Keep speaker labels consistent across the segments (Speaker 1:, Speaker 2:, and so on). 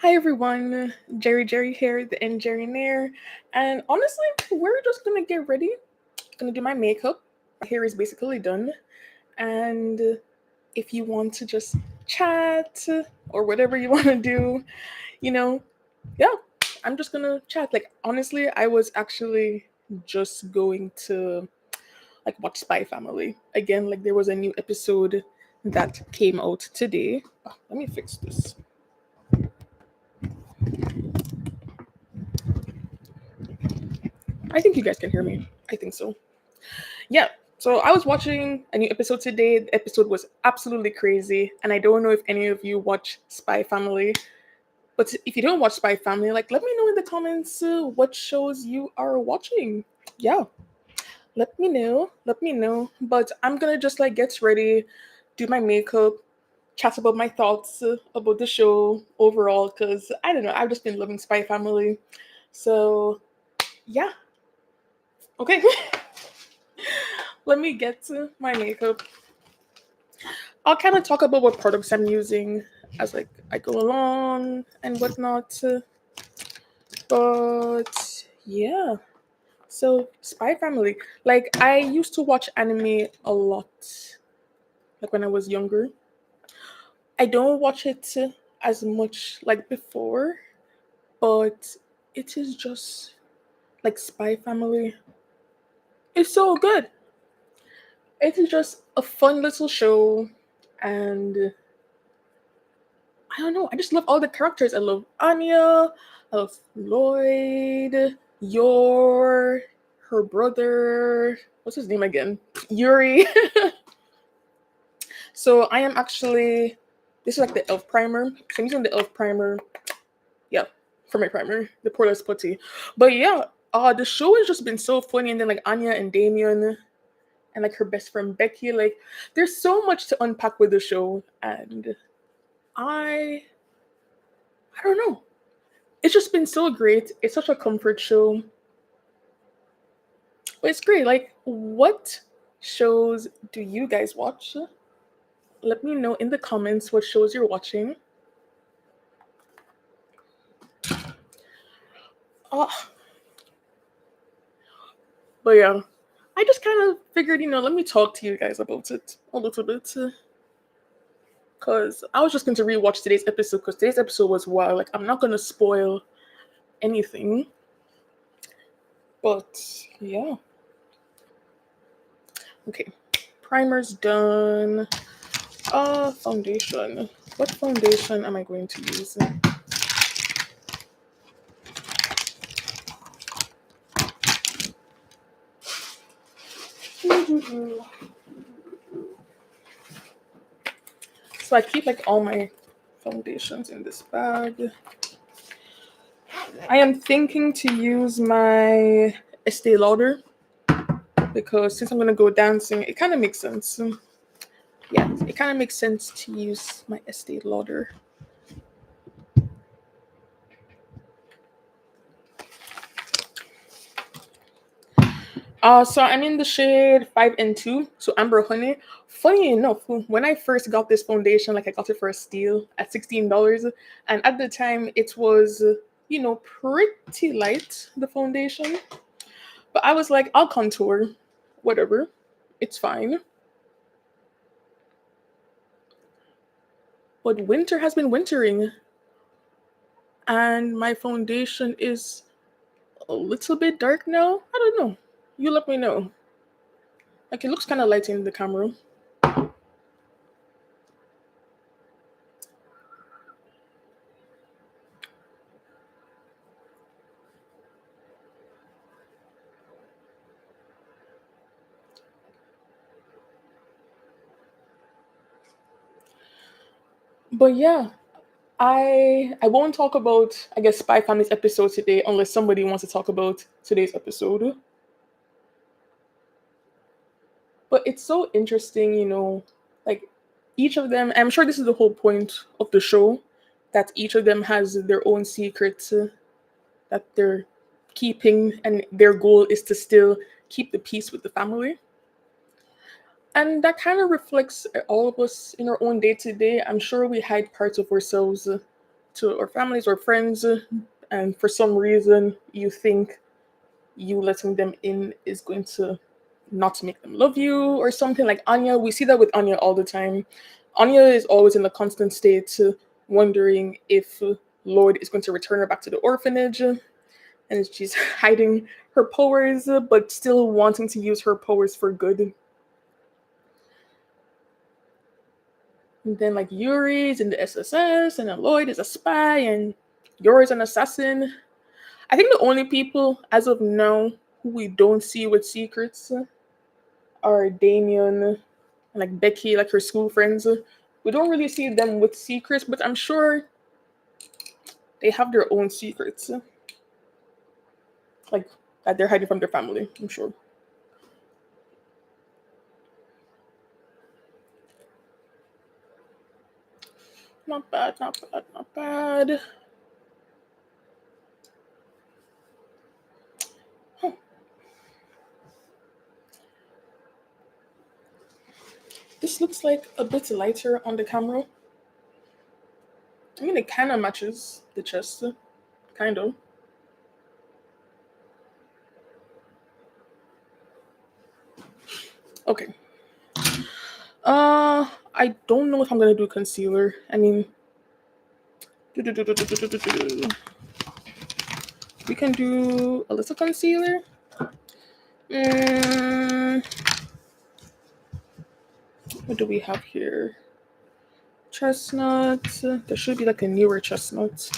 Speaker 1: Hi everyone, Jerry here, the engineer, and honestly, we're just gonna get ready. Gonna do my makeup. My hair is basically done, and if you want to just chat or whatever you want to do, you know, yeah, I'm just gonna chat. Like honestly, I was actually just going to watch Spy Family again. Like there was a new episode that came out today. Let me fix this. I think you guys can hear me. I think so. Yeah. So I was watching a new episode today. The episode was absolutely crazy, and I don't know if any of you watch Spy Family. But if you don't watch Spy Family, let me know in the comments what shows you are watching. Yeah, let me know. Let me know. But I'm gonna just get ready, do my makeup, chat about my thoughts about the show overall. Cause I don't know, I've just been loving Spy Family. So yeah, okay. Let me get to my makeup. I'll kind of talk about what products I'm using as I go along and whatnot. But yeah, so Spy Family. I used to watch anime a lot, when I was younger. I don't watch it as much like before, but it is just Spy Family. It's so good. It is just a fun little show, and I don't know. I just love all the characters. I love Anya. I love Lloyd. Yor. Her brother. What's his name again? Yuri. So I am actually. This is the elf primer. So I'm using the elf primer. Yeah, for my primer, the poreless putty. But yeah, the show has just been so funny. And then Anya and Damien and her best friend Becky. There's so much to unpack with the show, and I I don't know. It's just been so great. It's such a comfort show. But it's great. What shows do you guys watch? Let me know in the comments what shows you're watching. Oh, but yeah, I just kind of figured, let me talk to you guys about it a little bit. Because I was just going to rewatch today's episode because today's episode was wild. I'm not going to spoil anything. But yeah. Okay. Primer's done. Foundation. What foundation am I going to use? So I keep all my foundations in this bag. I am thinking to use my Estee Lauder because since I'm gonna go dancing, it kind of makes sense. Yeah, it kind of makes sense to use my Estee Lauder. So I'm in the shade 5N2, so Amber Honey. Funny enough, when I first got this foundation, I got it for a steal at $16, and at the time it was, pretty light, the foundation. But I was like, I'll contour, whatever, it's fine. But winter has been wintering, and my foundation is a little bit dark now. I don't know. You let me know. It looks kind of light in the camera. But yeah, I won't talk about Spy Family's episode today unless somebody wants to talk about today's episode. But it's so interesting, like each of them. I'm sure this is the whole point of the show, that each of them has their own secrets that they're keeping, and their goal is to still keep the peace with the family. And that kind of reflects all of us in our own day to day. I'm sure we hide parts of ourselves to our families or friends, and for some reason you think you letting them in is going to not make them love you or something. Like Anya, we see that with Anya all the time. Anya is always in a constant state wondering if Lloyd is going to return her back to the orphanage, and she's hiding her powers but still wanting to use her powers for good. And then like Yuri's in the SSS, and then Lloyd is a spy, and Yuri's an assassin. I think the only people as of now who we don't see with secrets are Damien and like Becky, like her school friends. We don't really see them with secrets, but I'm sure they have their own secrets, like that they're hiding from their family. I'm sure. Not bad, not bad, not bad. Huh. This looks like a bit lighter on the camera. I mean, it kind of matches the chest, kind of. Okay. I don't know if I'm gonna do concealer. I mean, we can do a little concealer. Mm, what do we have here? Chestnut. There should be like a newer chestnut.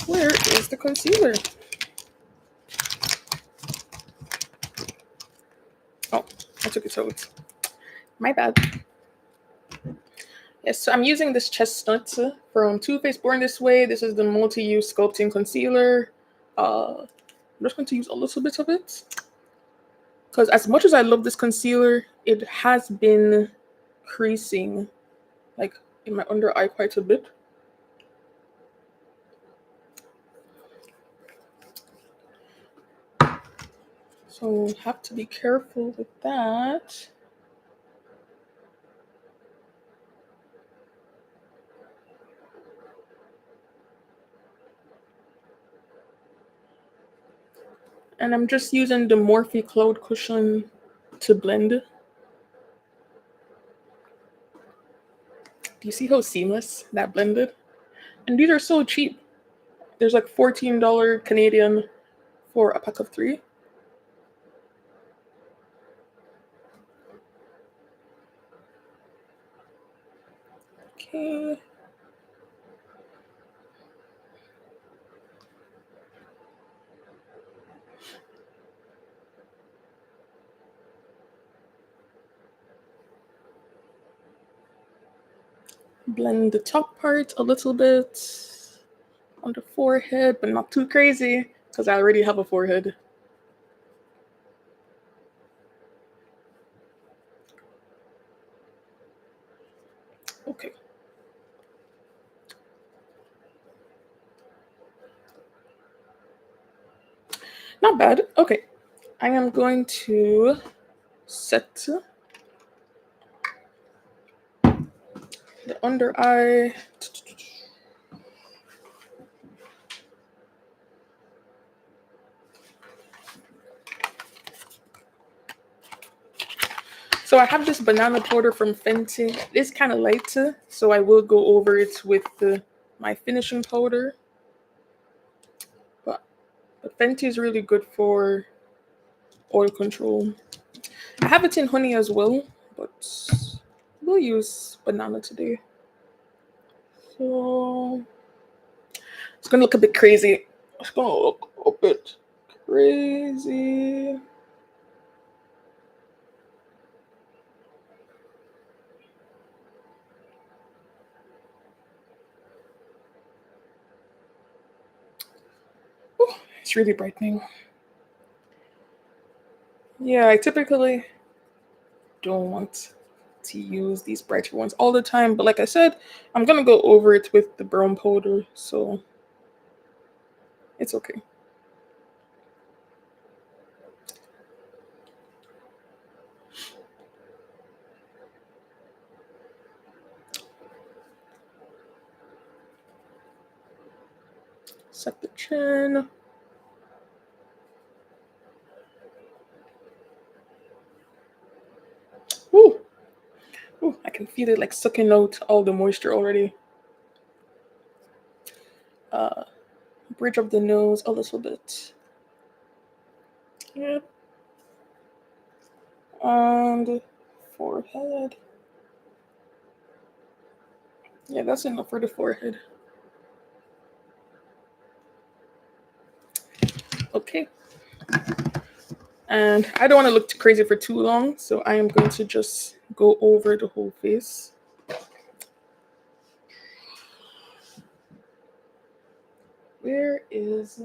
Speaker 1: Where is the concealer? Oh, I took it out. My bad. Yes, so I'm using this chestnut from Too Faced Born This Way. This is the multi-use sculpting concealer. I'm just going to use a little bit of it. Because as much as I love this concealer, it has been creasing like in my under eye quite a bit. So have to be careful with that. And I'm just using the Morphe Cloud Cushion to blend. Do you see how seamless that blended? And these are so cheap. There's like $14 Canadian for a pack of 3. Okay. Blend the top part a little bit on the forehead, but not too crazy because I already have a forehead. Okay. Not bad. Okay. I am going to set the under eye. So I have this banana powder from Fenty. It's kind of light, so I will go over it with my finishing powder. But Fenty is really good for oil control. I have it in honey as well, but we'll use banana today. So it's gonna look a bit crazy. It's gonna look a bit crazy. Ooh, it's really brightening. Yeah, I typically don't want to use these brighter ones all the time, but like I said, I'm gonna go over it with the brown powder, so it's okay. Set the chin. Ooh. Ooh, I can feel it like sucking out all the moisture already. Bridge of the nose a little bit. Yep. And forehead. Yeah, that's enough for the forehead. Okay. And I don't want to look too crazy for too long, so I am going to just go over the whole face. Where is...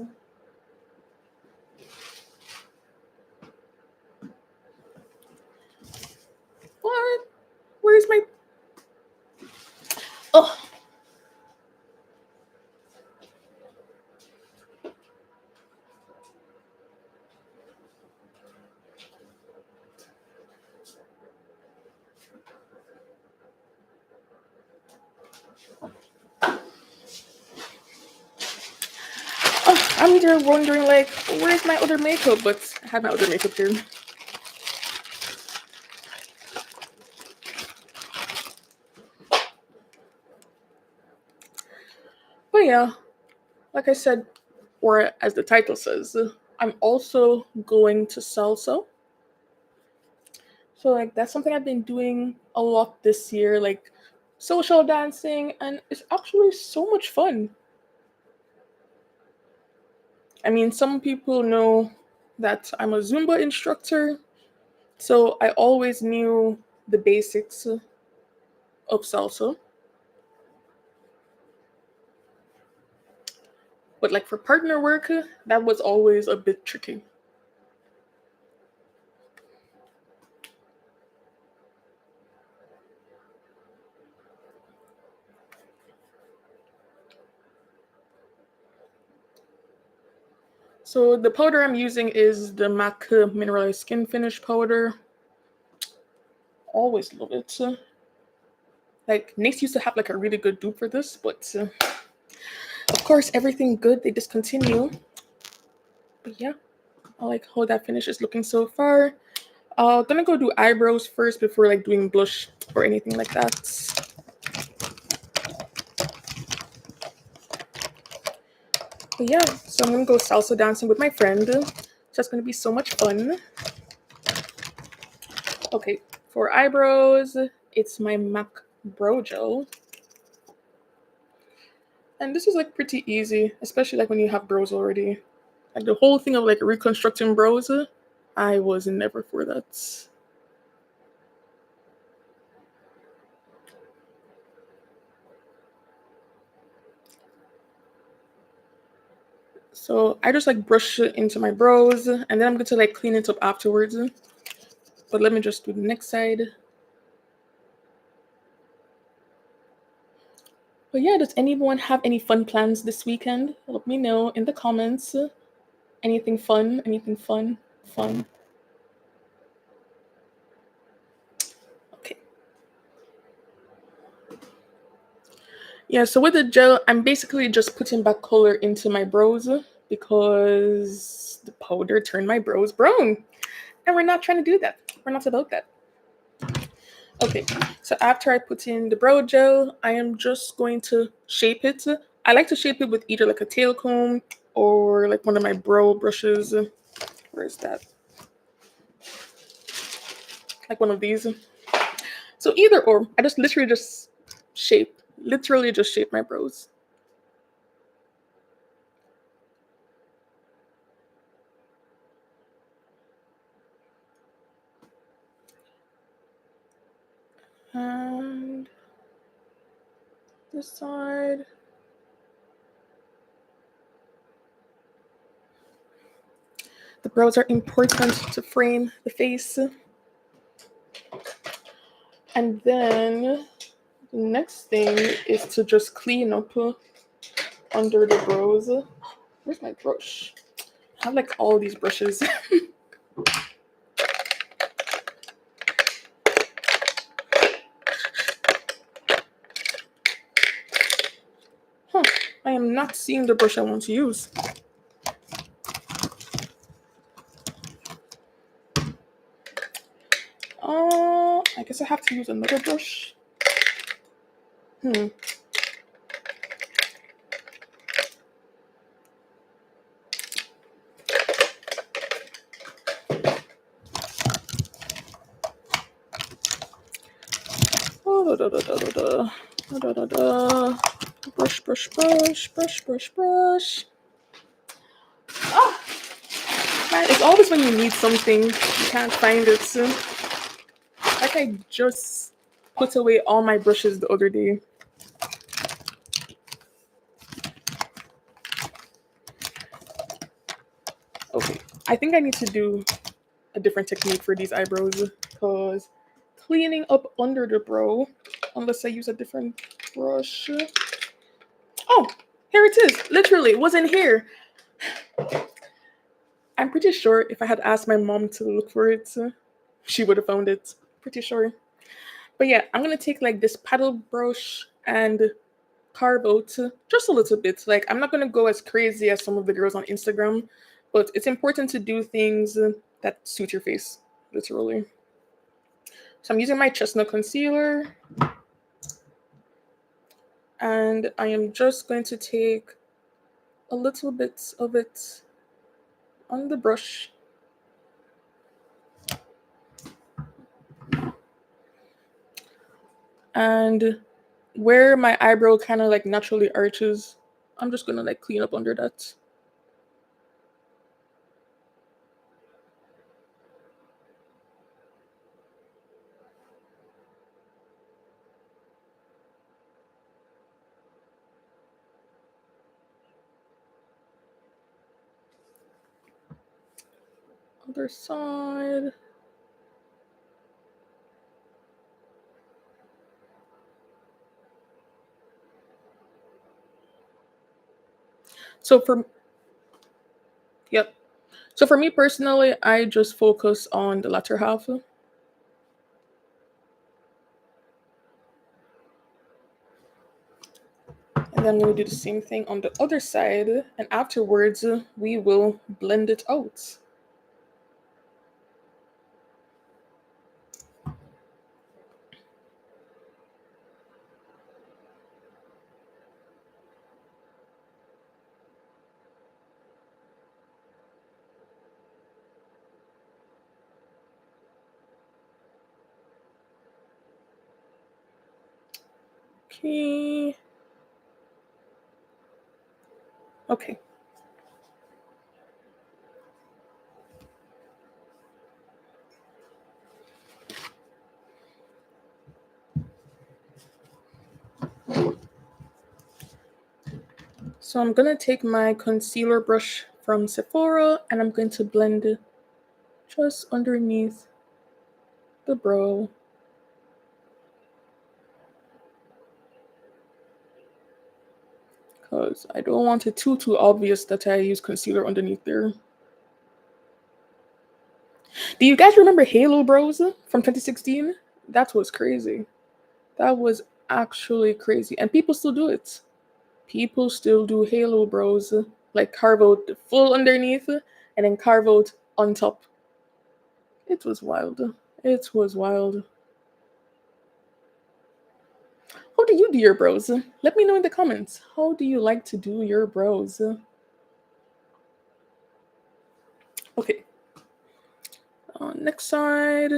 Speaker 1: What? Where's my... Oh. Oh, I'm here wondering, like, where's my other makeup? But I have my other makeup here. But yeah, like I said, or as the title says, I'm also going to Salsa. So like that's something I've been doing a lot this year, like social dancing, and it's actually so much fun. I mean, some people know that I'm a Zumba instructor, so I always knew the basics of salsa. But like for partner work, that was always a bit tricky. So the powder I'm using is the MAC Mineralized Skin Finish powder. Always love it. Like Nace used to have like a really good dupe for this, but of course everything good they discontinue. But yeah, I like how that finish is looking so far. Gonna go do eyebrows first before like doing blush or anything like that. But yeah, so I'm gonna go salsa dancing with my friend. That's gonna be so much fun. Okay, for eyebrows, it's my MAC Brow Gel. And this is like pretty easy, especially like when you have brows already. Like the whole thing of like reconstructing brows, I was never for that. So I just like brush it into my brows and then I'm going to like clean it up afterwards. But let me just do the next side. But yeah, does anyone have any fun plans this weekend? Let me know in the comments. Anything fun? Anything fun? Fun. Okay. Yeah, so with the gel, I'm basically just putting back color into my brows because the powder turned my brows brown. And we're not trying to do that. We're not about that. Okay, so after I put in the brow gel, I am just going to shape it. I like to shape it with either like a tail comb or like one of my brow brushes. Where is that? Like one of these. So either or, I just literally just shape my brows. And this side. The brows are important to frame the face. And then the next thing is to just clean up under the brows. Where's my brush? I have like all these brushes. Huh, I am not seeing the brush I want to use. I guess I have to use another brush. Brush, brush, brush, brush, brush, brush. Ah, man, it's always when you need something, you can't find it. So, like I just put away all my brushes the other day. Okay, I think I need to do a different technique for these eyebrows because cleaning up under the brow, unless I use a different brush. Oh, here it is. Literally, it wasn't here. I'm pretty sure if I had asked my mom to look for it, she would have found it. Pretty sure. But yeah, I'm gonna take like this paddle brush and carve out just a little bit. Like, I'm not gonna go as crazy as some of the girls on Instagram, but it's important to do things that suit your face, literally. So I'm using my chestnut concealer, and I am just going to take a little bit of it on the brush. And where my eyebrow kind of like naturally arches, I'm just gonna like clean up under that. Other side. So for Yep. So for me personally, I just focus on the latter half. And then I'm going to do the same thing on the other side. And afterwards, we will blend it out. Okay. Okay. So I'm going to take my concealer brush from Sephora and I'm going to blend it just underneath the brow. Because I don't want it too obvious that I use concealer underneath there. Do you guys remember Halo Bros from 2016? That was crazy. That was actually crazy. And people still do it. People still do Halo Bros. Like carve out the full underneath and then carve out on top. It was wild. It was wild. How do you do your brows? Let me know in the comments. How do you like to do your brows? Okay. Next side.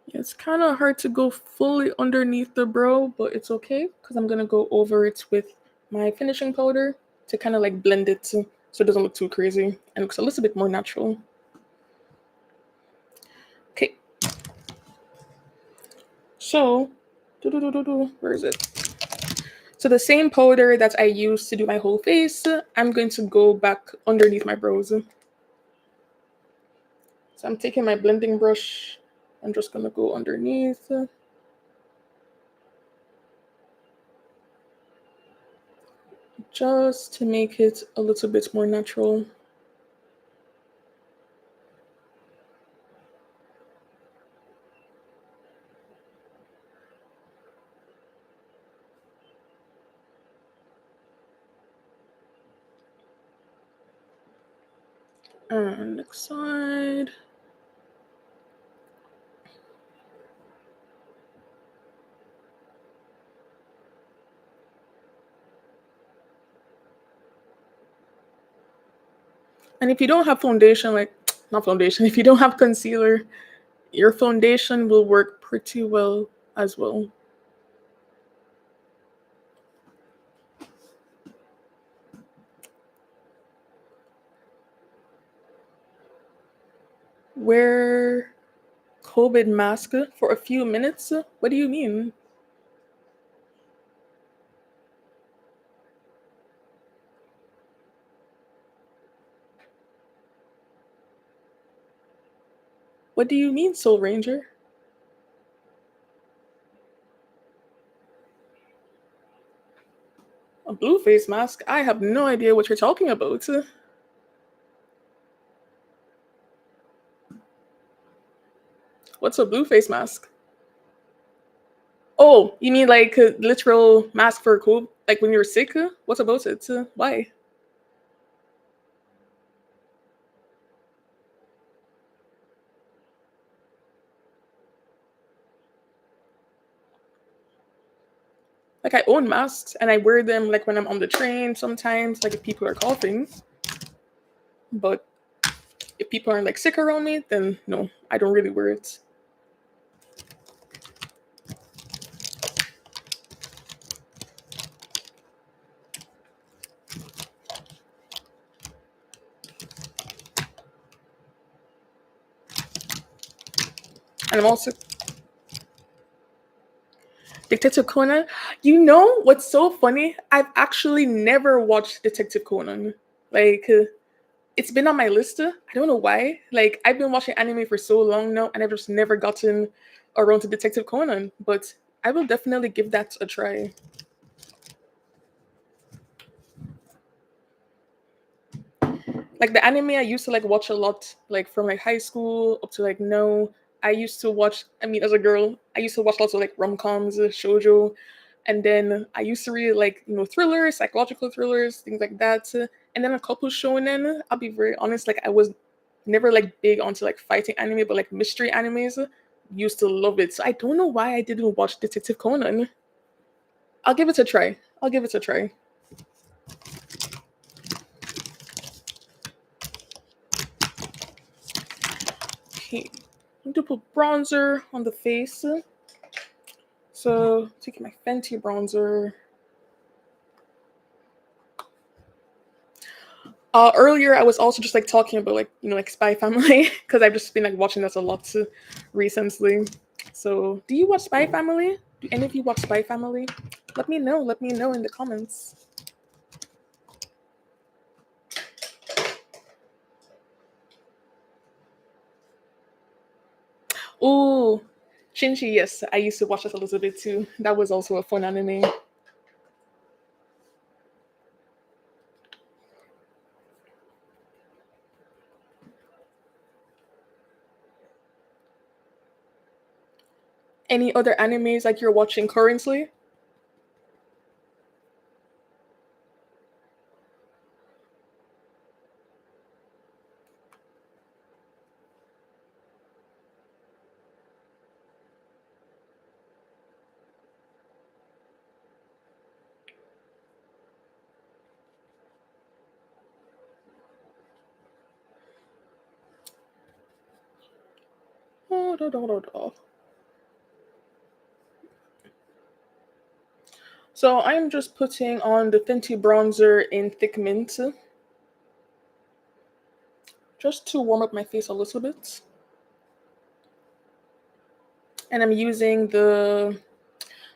Speaker 1: It's kind of hard to go fully underneath the brow, but it's okay because I'm going to go over it with my finishing powder to kind of like blend it so it doesn't look too crazy and looks a little bit more natural. Okay. So, where is it? So the same powder that I used to do my whole face, I'm going to go back underneath my brows. So I'm taking my blending brush. I'm just going to go underneath. just to make it a little bit more natural. And next side. And if you don't have foundation, like not foundation, if you don't have concealer, your foundation will work pretty well as well. Wear COVID mask for a few minutes? What do you mean? What do you mean, Soul Ranger? A blue face mask? I have no idea what you're talking about. What's a blue face mask? Oh, you mean like a literal mask for COVID? Like when you were sick? What about it? Why? Like I own masks and I wear them like when I'm on the train sometimes, like if people are coughing. But if people aren't like sick around me, then no, I don't really wear it. And I'm also Detective Conan. You know what's so funny? I've actually never watched Detective Conan. Like it's been on my list. I don't know why. Like I've been watching anime for so long now, and I've just never gotten around to Detective Conan. But I will definitely give that a try. Like the anime I used to like watch a lot, like from like high school up to like now. I used to watch. I mean, as a girl, I used to watch lots of like rom coms, shoujo, and then I used to read like thrillers, psychological thrillers, things like that. And then a couple shonen. I'll be very honest, like I was never like big onto like fighting anime, but like mystery animes. Used to love it. So I don't know why I didn't watch Detective Conan. I'll give it a try. I'll give it a try. Okay, I'm gonna put bronzer on the face. So taking my Fenty bronzer. Earlier I was also just like talking about like like Spy Family because I've just been like watching this a lot recently. So do you watch Spy Family? Do any of you watch Spy Family? Let me know. Let me know in the comments. Ooh, Shinji. Yes, I used to watch that a little bit too. That was also a fun anime. Any other animes like you're watching currently? Oh, da, da, da, da. So I'm just putting on the Fenty bronzer in Thick Mint just to warm up my face a little bit. And I'm using the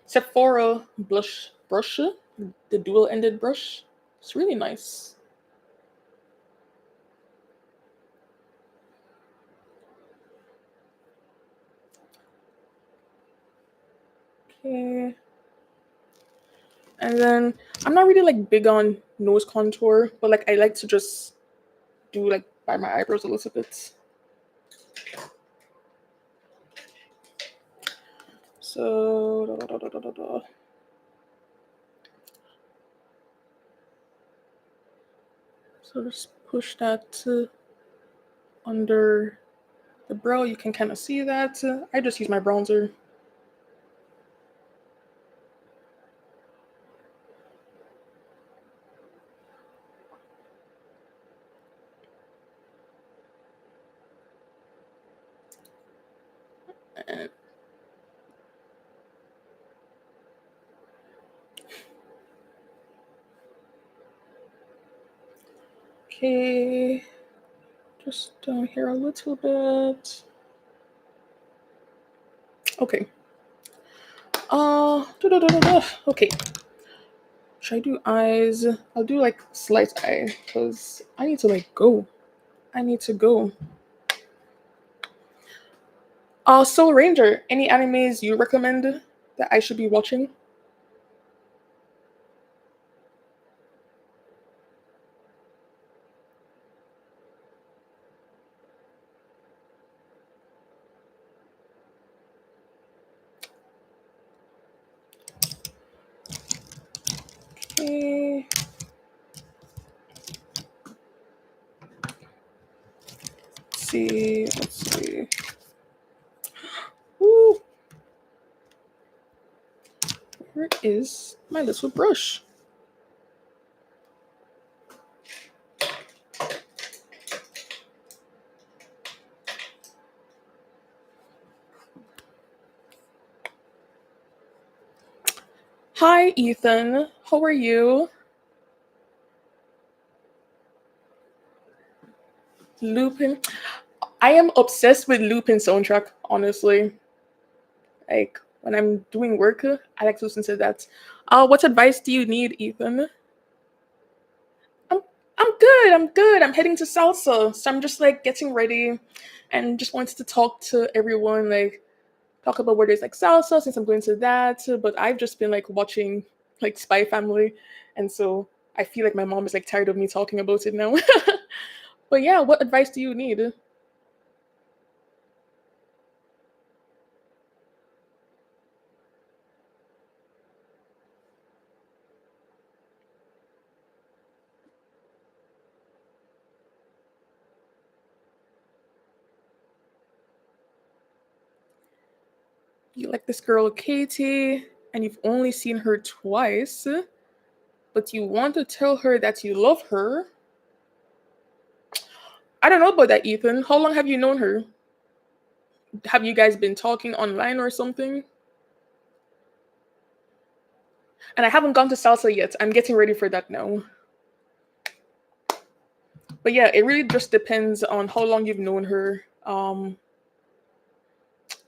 Speaker 1: Sephora blush brush, the dual-ended brush. It's really nice. Okay. And then I'm not really like big on nose contour, but like I like to just do like by my eyebrows a little bit. So so just push that under the brow. You can kind of see that. I just use my bronzer. And okay, just down here a little bit. Okay. Okay. Should I do eyes? I'll do like slight eye because I need to like go. I need to go. Soul Ranger. Any animes you recommend that I should be watching? Okay. See. Let's see. Ooh. Where is my little brush? Hi, Ethan. How are you? Lupin. I am obsessed with Lupin soundtrack, honestly. Like when I'm doing work, I like to listen to that. What advice do you need, Ethan? I'm I'm good. I'm good. I'm heading to Salsa, so I'm just like getting ready, and just wanted to talk to everyone, like talk about where there's like salsa since I'm going to that. But I've just been like watching like Spy Family, and so I feel like my mom is like tired of me talking about it now. But yeah, what advice do you need? You like this girl Katie, and you've only seen her twice, but you want to tell her that you love her. I don't know about that, Ethan. How long have you known her? Have you guys been talking online or something? And I haven't gone to salsa yet. I'm getting ready for that now. But yeah, it really just depends on how long you've known her.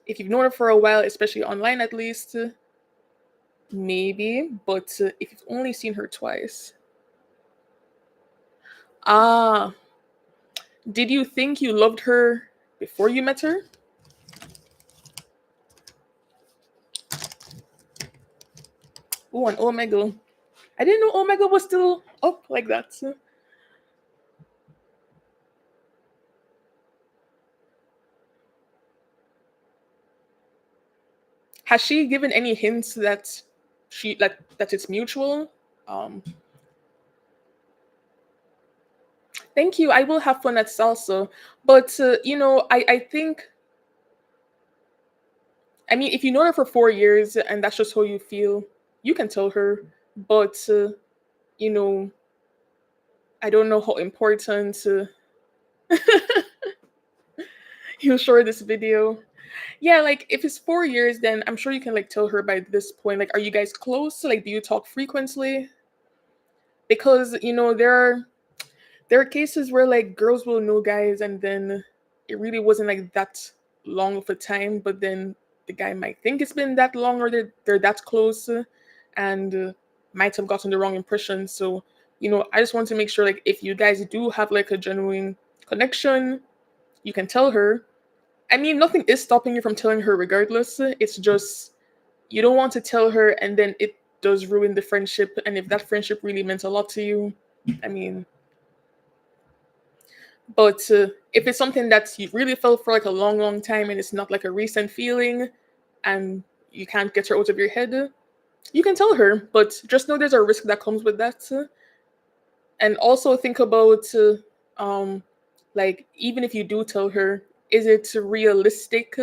Speaker 1: If you've known her for a while, especially online at least, maybe. But if you've only seen her twice, ah, did you think you loved her before you met her? Oh, and Omega. I didn't know Omega was still up like that. Has she given any hints that that it's mutual? Um, Thank you. I will have fun at salsa, but I think I mean if you know her for 4 years and that's just how you feel, you can tell her. But you know, I don't know how important you share this video. Yeah, like if it's 4 years, then I'm sure you can like tell her by this point. Like, are you guys close? Like, do you talk frequently? Because there are cases where like girls will know guys and then it really wasn't like that long of a time, but then the guy might think it's been that long or they're that close and might have gotten the wrong impression. So, I just want to make sure like if you guys do have like a genuine connection, you can tell her. I mean, nothing is stopping you from telling her regardless. It's just you don't want to tell her and then it does ruin the friendship, and if that friendship really meant a lot to you, I mean, but if it's something that you really felt for like a long, long time and it's not like a recent feeling and you can't get her out of your head, you can tell her, but just know there's a risk that comes with that. And also think about, um, like, even if you do tell her, is it realistic?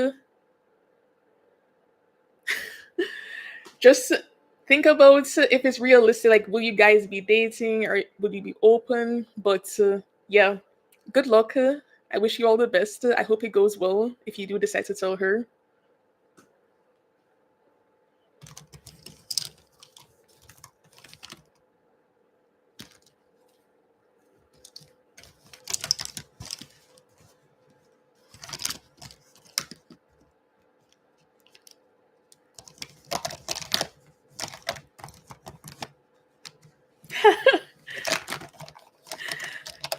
Speaker 1: Just think about if it's realistic. Like, will you guys be dating or will you be open? But yeah, good luck. I wish you all the best. I hope it goes well if you do decide to tell her.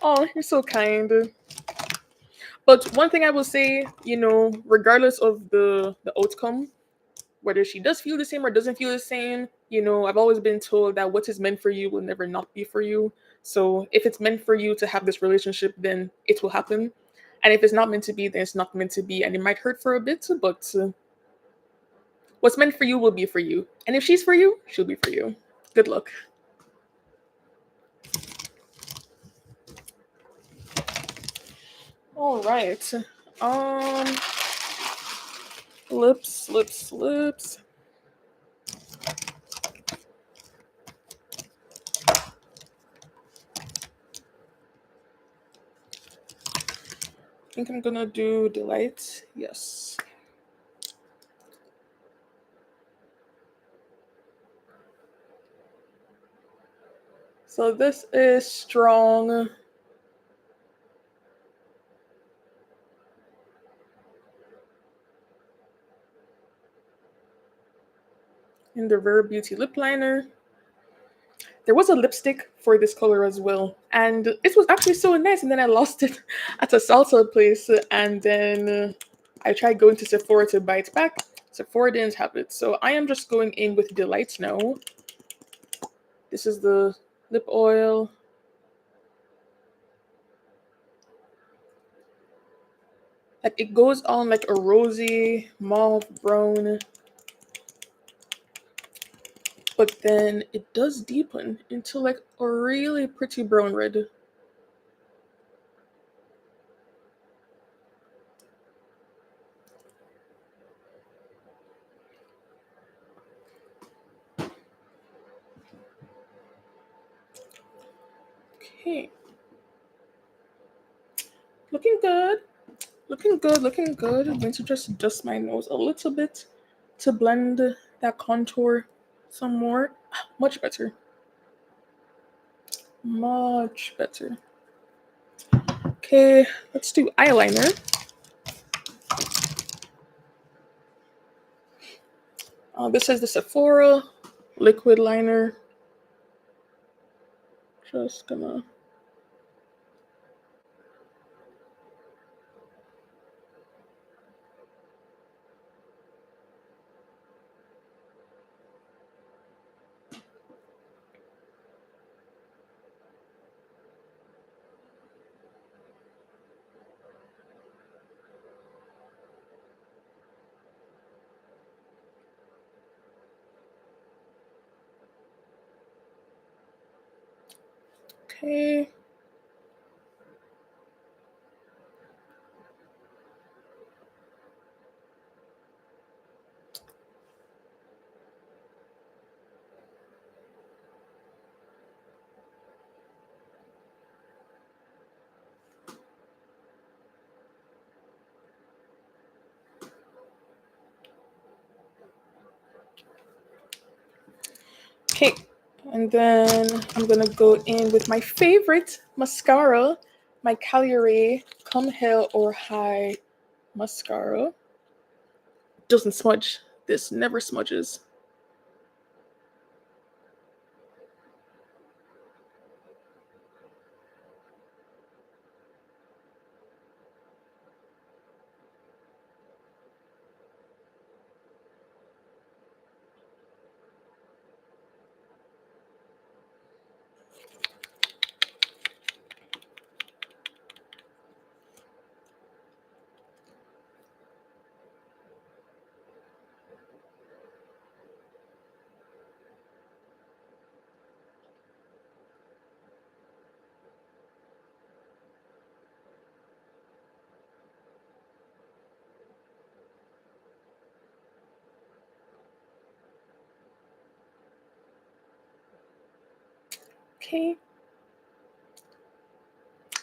Speaker 1: Oh, you're so kind. But one thing I will say, regardless of the outcome, whether she does feel the same or doesn't feel the same, I've always been told that what is meant for you will never not be for you. So if it's meant for you to have this relationship, then it will happen. And if it's not meant to be, then it's not meant to be. And it might hurt for a bit, but what's meant for you will be for you. And if she's for you, she'll be for you. Good luck. All right. Um, lips. I think I'm gonna do delight. Yes. So this is strong in the Rare Beauty lip liner. There was a lipstick for this color as well, and it was actually so nice. And then I lost it at a salsa place, and then I tried going to Sephora to buy it back. Sephora didn't have it, so I am just going in with Delight now. This is the lip oil. Like, it goes on like a rosy mauve brown, but then it does deepen into like a really pretty brown red. Okay, looking good. Looking good. I'm going to just dust my nose a little bit to blend that contour some more. Much better. Much better. Okay, let's do eyeliner. This is the Sephora liquid liner. Just gonna. Okay. Okay. And then I'm gonna go in with my favorite mascara, my Caliere Come Hell or High mascara. Doesn't smudge. This never smudges. Okay.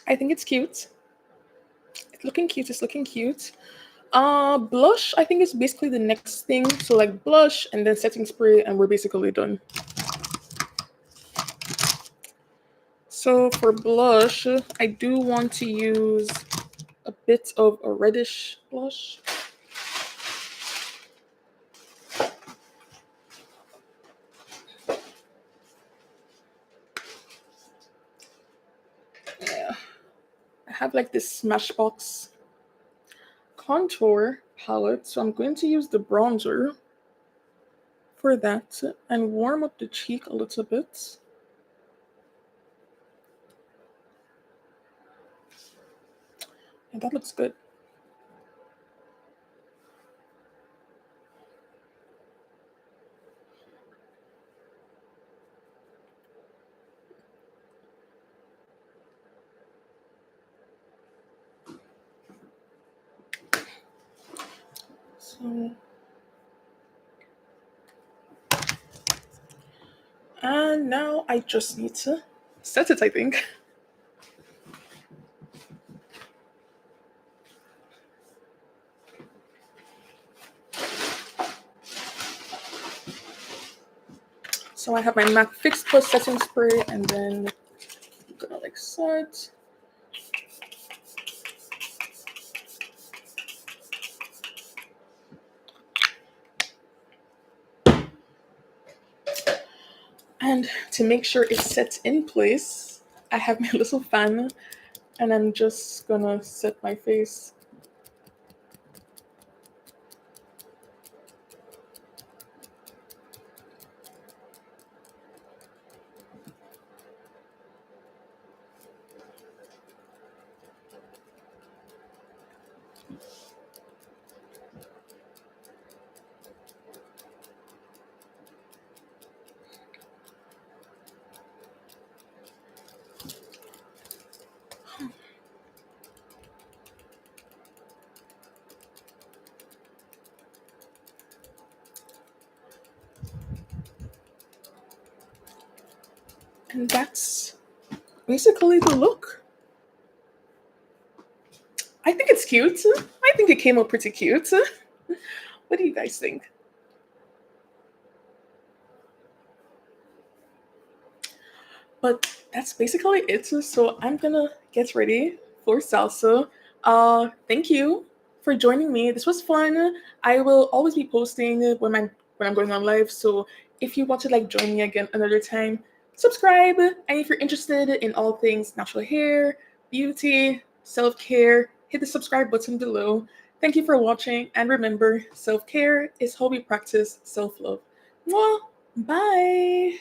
Speaker 1: I think it's cute. It's looking cute. It's looking cute. Blush, I think is basically the next thing. So like blush and then setting spray, and we're basically done. So for blush, I do want to use a bit of a reddish blush. Yeah. I have like this Smashbox contour palette, so I'm going to use the bronzer for that and warm up the cheek a little bit. And that looks good. So, and now I just need to set it, I think. So I have my MAC Fix Plus setting spray, and then I'm gonna like set. And to make sure it sets in place, I have my little fan, and I'm just gonna set my face. And that's basically the look. I think it's cute. I think it came out pretty cute. What do you guys think? But that's basically it. So I'm gonna get ready for salsa. Thank you for joining me. This was fun. I will always be posting when I'm going on live. So if you want to like join me again another time, subscribe. And if you're interested in all things natural hair, beauty, self-care, hit the subscribe button below. Thank you for watching, and remember, self-care is how we practice self-love. Mwah! Bye!